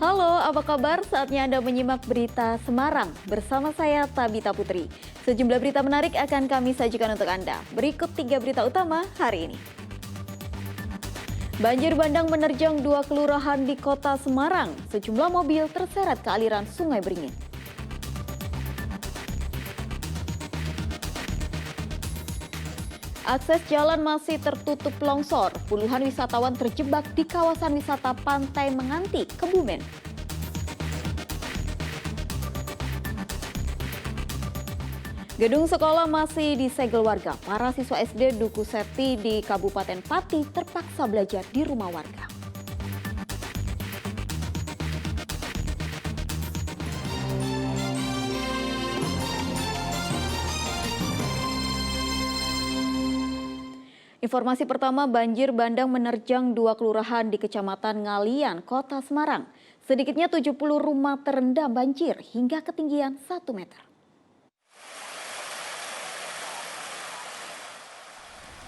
Halo, apa kabar? Saatnya Anda menyimak berita Semarang bersama saya Tabita Putri. Sejumlah berita menarik akan kami sajikan untuk Anda. Berikut 3 berita utama hari ini. Banjir bandang menerjang 2 kelurahan di kota Semarang. Sejumlah mobil terseret ke aliran Sungai Beringin. Akses jalan masih tertutup longsor. Puluhan wisatawan terjebak di kawasan wisata Pantai Menganti, Kebumen. Gedung sekolah masih disegel warga. Para siswa SD Duku Septi di Kabupaten Pati terpaksa belajar di rumah warga. Informasi pertama, banjir bandang menerjang 2 kelurahan di Kecamatan Ngalian, Kota Semarang. Sedikitnya 70 rumah terendam banjir hingga ketinggian 1 meter.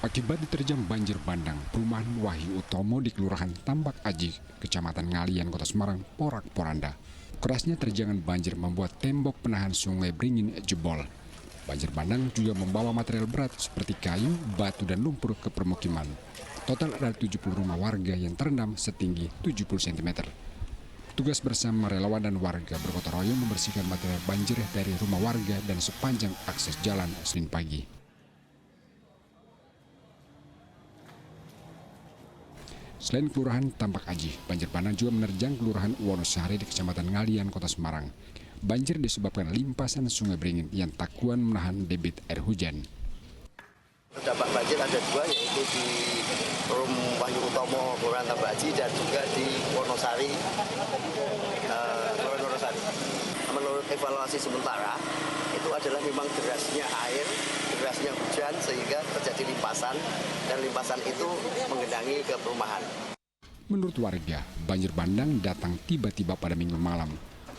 Akibat diterjang banjir bandang, perumahan Wahyu Utomo di Kelurahan Tambak Aji, Kecamatan Ngalian, Kota Semarang, porak-poranda. Kerasnya terjangan banjir membuat tembok penahan Sungai Beringin jebol. Banjir bandang juga membawa material berat seperti kayu, batu, dan lumpur ke permukiman. Total ada 70 rumah warga yang terendam setinggi 70 cm. Petugas bersama relawan dan warga bergotong royong membersihkan material banjir dari rumah warga dan sepanjang akses jalan Senin pagi. Selain Kelurahan Tambak Aji, banjir bandang juga menerjang Kelurahan Wonosari di Kecamatan Ngalian, Kota Semarang. Banjir disebabkan limpasan Sungai Beringin yang tak kuat menahan debit air hujan. Dampak banjir ada 2, yaitu di Wahyu Utomo, Kelurahan Tambak Aji, dan juga di Wonosari, Kelurahan Wonosari. Menurut evaluasi sementara, itu adalah memang derasnya air, derasnya hujan, sehingga terjadi limpasan, dan limpasan itu menggenangi ke perumahan. Menurut warga, banjir bandang datang tiba-tiba pada Minggu malam.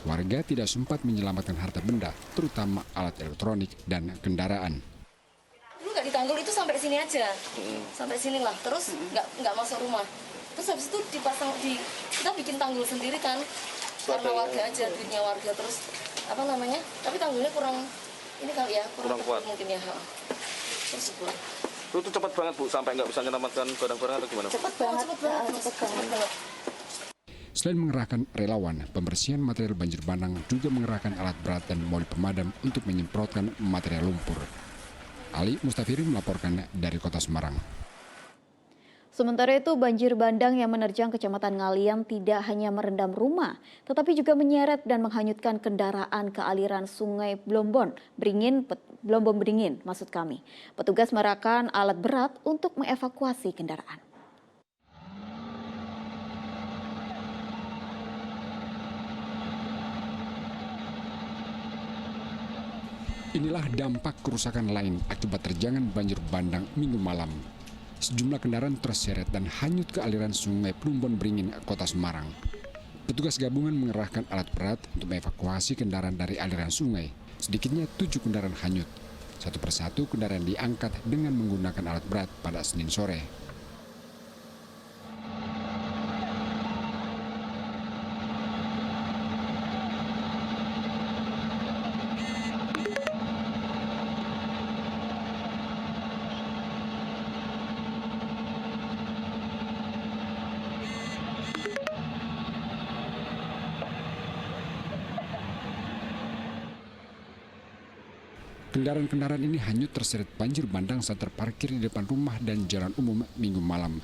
Warga tidak sempat menyelamatkan harta benda, terutama alat elektronik dan kendaraan. Dulu nggak ditanggul itu sampai sini aja, sampai sini lah. Terus nggak masuk rumah. Terus habis itu kita bikin tanggul sendiri kan, karena warga aja, duitnya warga. Terus tapi tanggulnya kurang ini kali ya, kurang kuat mungkin ya. Terus itu cepat banget Bu, sampai nggak bisa menyelamatkan barang-barang atau gimana? Cepat banget. Selain mengerahkan relawan, pembersihan material banjir bandang juga mengerahkan alat berat dan mobil pemadam untuk menyemprotkan material lumpur. Ali Mustafiri melaporkan dari Kota Semarang. Sementara itu, banjir bandang yang menerjang Kecamatan Ngalian tidak hanya merendam rumah, tetapi juga menyeret dan menghanyutkan kendaraan ke aliran Sungai Blombon Beringin. Petugas mengerahkan alat berat untuk mengevakuasi kendaraan. Inilah dampak kerusakan lain akibat terjangan banjir bandang Minggu malam. Sejumlah kendaraan terseret dan hanyut ke aliran Sungai Plumbon Beringin, Kota Semarang. Petugas gabungan mengerahkan alat berat untuk mengevakuasi kendaraan dari aliran sungai. Sedikitnya 7 kendaraan hanyut. Satu persatu kendaraan diangkat dengan menggunakan alat berat pada Senin sore. Kendaraan-kendaraan ini hanyut terseret banjir bandang saat terparkir di depan rumah dan jalan umum Minggu malam.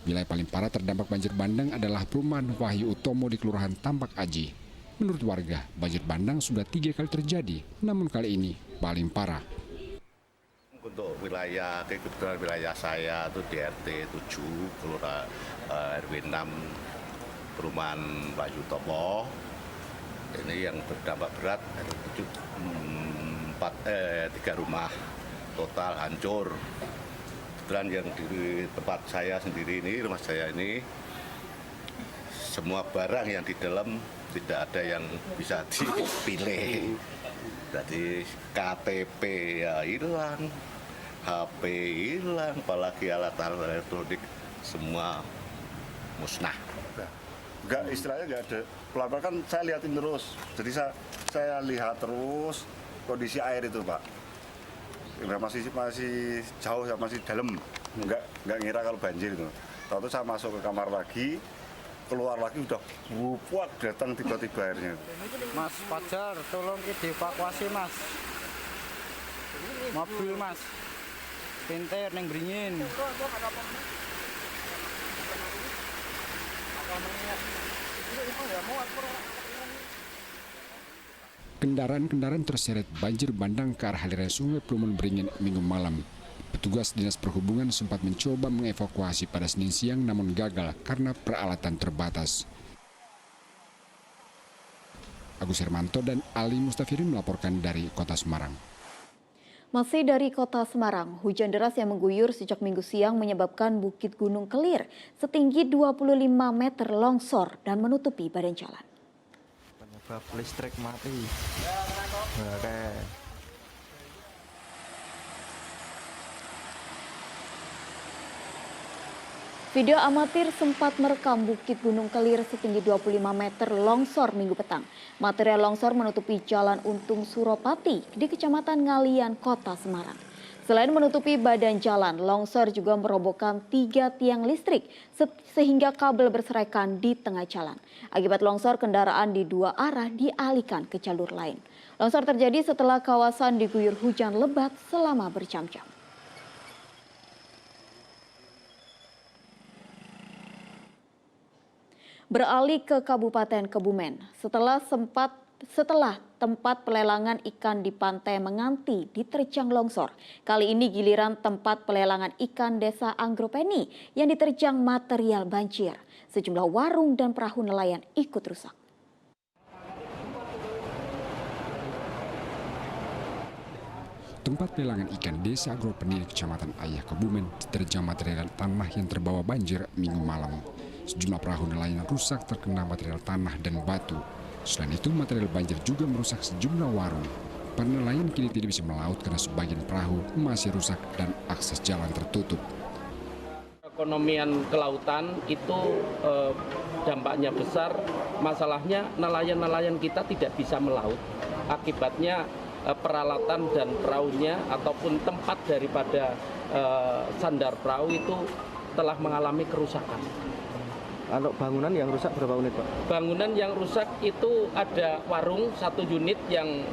Wilayah paling parah terdampak banjir bandang adalah perumahan Wahyu Utomo di Kelurahan Tambak Aji. Menurut warga, banjir bandang sudah 3 kali terjadi, namun kali ini paling parah. Untuk kebetulan wilayah saya itu di RT 7, Kelurahan RW 6, perumahan Wahyu Utomo. Ini yang terdampak berat, ada 3 rumah total hancur. Kebetulan yang di tempat saya sendiri ini, rumah saya ini, semua barang yang di dalam tidak ada yang bisa dipilih. Jadi KTP ya hilang, HP hilang, apalagi alat-alat elektronik semua musnah. Enggak, istilahnya enggak ada. Pelan-pelan kan saya liatin terus. Jadi saya lihat terus kondisi air itu, Pak. Ya, masih jauh, ya, masih dalam. Enggak ngira kalau banjir itu. Lalu saya masuk ke kamar lagi, keluar lagi udah buak datang tiba-tiba airnya. Mas Fajar, tolong dievakuasi Mas. Mobil Mas. Pinter neng beringin. Kendaraan-kendaraan terseret banjir bandang ke arah aliran Sungai Plumbon Beringin Minggu malam. Petugas Dinas Perhubungan sempat mencoba mengevakuasi pada Senin siang namun gagal karena peralatan terbatas. Agus Hermanto dan Ali Mustafirin melaporkan dari Kota Semarang. Masih dari Kota Semarang, hujan deras yang mengguyur sejak Minggu siang menyebabkan Bukit Gunung Kelir setinggi 25 meter longsor dan menutupi badan jalan. Penyebab listrik mati. Oke. Video amatir sempat merekam Bukit Gunung Kelir setinggi 25 meter longsor Minggu petang. Material longsor menutupi Jalan Untung Suropati di Kecamatan Ngalian, Kota Semarang. Selain menutupi badan jalan, longsor juga merobohkan 3 tiang listrik sehingga kabel berserakan di tengah jalan. Akibat longsor, kendaraan di 2 arah dialihkan ke jalur lain. Longsor terjadi setelah kawasan diguyur hujan lebat selama berjam-jam. Beralih ke Kabupaten Kebumen, setelah tempat pelelangan ikan di Pantai Menganti diterjang longsor. Kali ini giliran tempat pelelangan ikan Desa Anggropeni yang diterjang material banjir. Sejumlah warung dan perahu nelayan ikut rusak. Tempat pelelangan ikan Desa Anggropeni di Kecamatan Ayah Kebumen diterjang material tanah yang terbawa banjir Minggu malam. Sejumlah perahu nelayan rusak terkena material tanah dan batu. Selain itu, material banjir juga merusak sejumlah warung. Para nelayan kini tidak bisa melaut karena sebagian perahu masih rusak dan akses jalan tertutup. Ekonomian kelautan itu dampaknya besar. Masalahnya nelayan-nelayan kita tidak bisa melaut. Akibatnya peralatan dan perahunya ataupun tempat daripada sandar perahu itu telah mengalami kerusakan. Kalau bangunan yang rusak berapa unit, Pak? Bangunan yang rusak itu ada warung 1 unit yang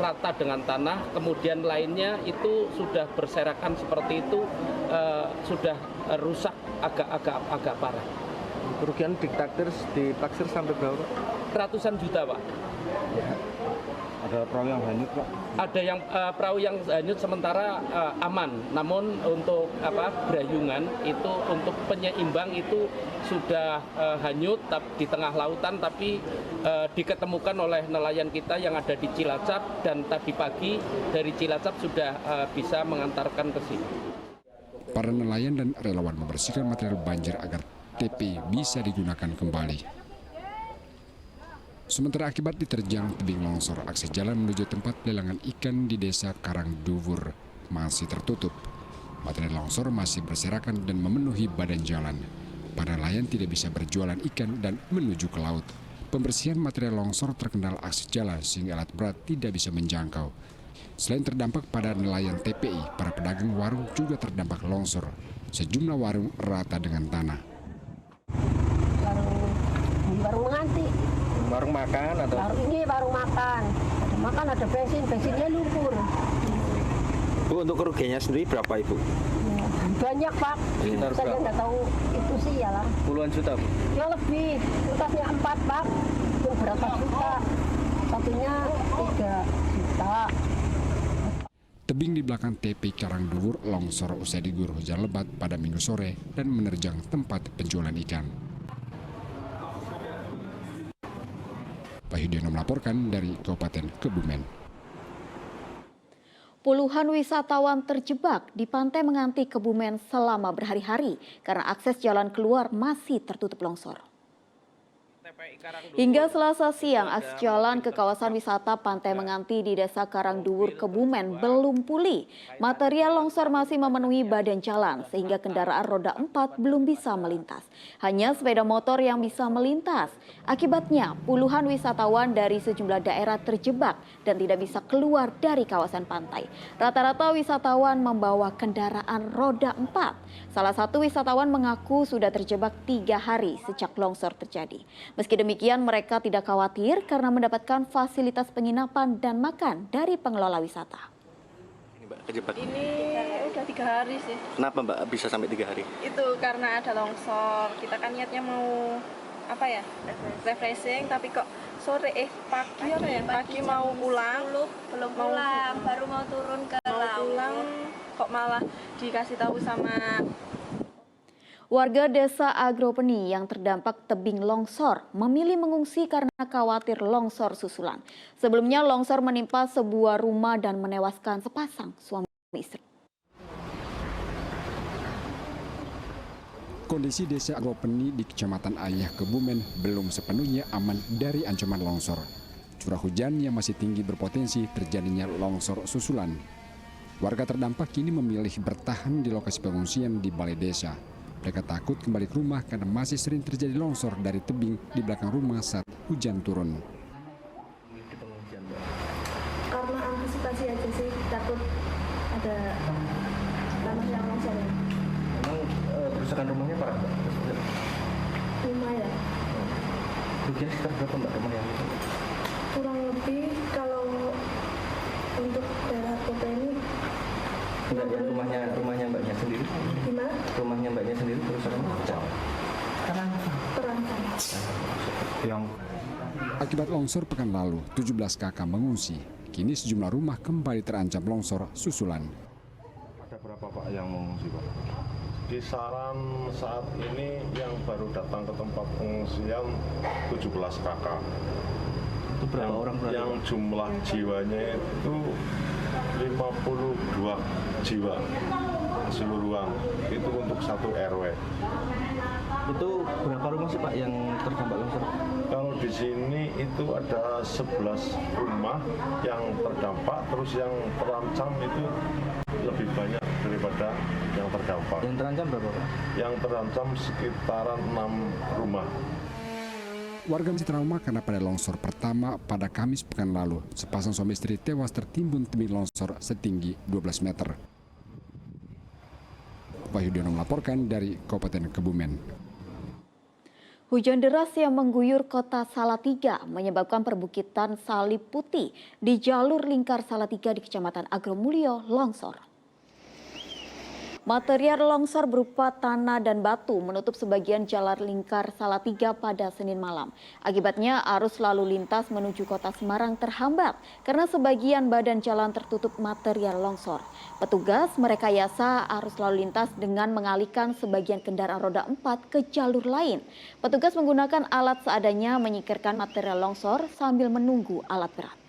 rata dengan tanah, kemudian lainnya itu sudah berserakan seperti itu, sudah rusak agak parah. Kerugian ditaksir sampai berapa, Pak? Ratusan juta, Pak. Ada perahu yang hanyut, Pak? Ada yang perahu yang hanyut sementara aman, namun untuk berayungan itu untuk penyeimbang itu sudah hanyut di tengah lautan, tapi diketemukan oleh nelayan kita yang ada di Cilacap dan tadi pagi dari Cilacap sudah bisa mengantarkan ke sini. Para nelayan dan relawan membersihkan material banjir agar TP bisa digunakan kembali. Sementara akibat diterjang tebing longsor, akses jalan menuju tempat pelelangan ikan di Desa Karangduwur masih tertutup. Material longsor masih berserakan dan memenuhi badan jalan. Para nelayan tidak bisa berjualan ikan dan menuju ke laut. Pembersihan material longsor terkendala akses jalan sehingga alat berat tidak bisa menjangkau. Selain terdampak pada nelayan TPI, para pedagang warung juga terdampak longsor. Sejumlah warung rata dengan tanah. Warung Menganti. Warung makan atau? Warung makan. Ada makan, ada bensinnya lumpur. Bu, untuk kerugiannya sendiri berapa, Ibu? Banyak, Pak. Sekitar Saya berapa? nggak tahu itu sih ya lah. Puluhan juta, Bu? Ya lebih. Kertasnya 4, Pak. Itu berapa juta? Satunya 3 juta. Tebing di belakang TP Karangduwur longsor usai diguyur hujan lebat pada Minggu sore dan menerjang tempat penjualan ikan. Wahyudiono melaporkan dari Kabupaten Kebumen. Puluhan wisatawan terjebak di Pantai Menganti Kebumen selama berhari-hari karena akses jalan keluar masih tertutup longsor. Hingga Selasa siang, akses jalan ke kawasan wisata Pantai Menganti di Desa Karangduwur, Kebumen belum pulih. Material longsor masih memenuhi badan jalan sehingga kendaraan roda 4 belum bisa melintas. Hanya sepeda motor yang bisa melintas. Akibatnya, puluhan wisatawan dari sejumlah daerah terjebak dan tidak bisa keluar dari kawasan pantai. Rata-rata wisatawan membawa kendaraan roda 4. Salah satu wisatawan mengaku sudah terjebak 3 hari sejak longsor terjadi. Meski demikian, mereka tidak khawatir karena mendapatkan fasilitas penginapan dan makan dari pengelola wisata. Ini Mbak kejebak. Ini udah 3 hari sih. Kenapa Mbak bisa sampai 3 hari? Itu karena ada longsor. Kita kan niatnya mau apa ya? Refreshing, tapi kok pagi mau pulang, belum pulang, baru mau turun ke laut. Kok malah dikasih tahu sama Warga desa Agropeni yang terdampak tebing longsor memilih mengungsi karena khawatir longsor susulan. Sebelumnya longsor menimpa sebuah rumah dan menewaskan sepasang suami istri. Kondisi desa Agropeni di Kecamatan Ayah, Kebumen belum sepenuhnya aman dari ancaman longsor. Curah hujan yang masih tinggi berpotensi terjadinya longsor susulan. Warga terdampak kini memilih bertahan di lokasi pengungsian di balai desa. Mereka takut kembali ke rumah karena masih sering terjadi longsor dari tebing di belakang rumah saat hujan turun. Karena antisipasi aja sih, takut ada tanah yang longsor. Emang kerusakan rumahnya parah Mbak? Rumah ya, Kerugian sekitar berapa Mbak rumah yang itu? kurang lebih kalau untuk daerah kota ini Enggak, yang rumahnya Mbaknya sendiri? gimana? Rumahnya Mbaknya sendiri kerusakan pecah? Terancam. Akibat longsor pekan lalu, 17 kakak mengungsi. Kini sejumlah rumah kembali terancam longsor susulan. Ada berapa Pak yang mengungsi Pak? Kisaran saat ini yang baru datang ke tempat pengungsian 17 kakak. Itu berapa orang berarti? Yang jumlah jiwanya itu 52 jiwa keseluruhan. Itu untuk satu RW. Itu berapa rumah sih Pak yang terdampak longsor? Kalau di sini itu ada 11 rumah yang terdampak, terus yang terancam itu lebih banyak daripada yang terdampak. Yang terancam berapa Pak? Yang terancam sekitaran 6 rumah. Warga masih trauma karena pada longsor pertama pada Kamis pekan lalu, sepasang suami istri tewas tertimbun tebing longsor setinggi 12 meter. Wahyudiono melaporkan dari Kabupaten Kebumen. Hujan deras yang mengguyur kota Salatiga menyebabkan perbukitan Salib Putih di jalur lingkar Salatiga di Kecamatan Agromulyo longsor. Material longsor berupa tanah dan batu menutup sebagian jalan lingkar Salatiga pada Senin malam. Akibatnya arus lalu lintas menuju kota Semarang terhambat karena sebagian badan jalan tertutup material longsor. Petugas merekayasa arus lalu lintas dengan mengalihkan sebagian kendaraan roda 4 ke jalur lain. Petugas menggunakan alat seadanya menyingkirkan material longsor sambil menunggu alat berat.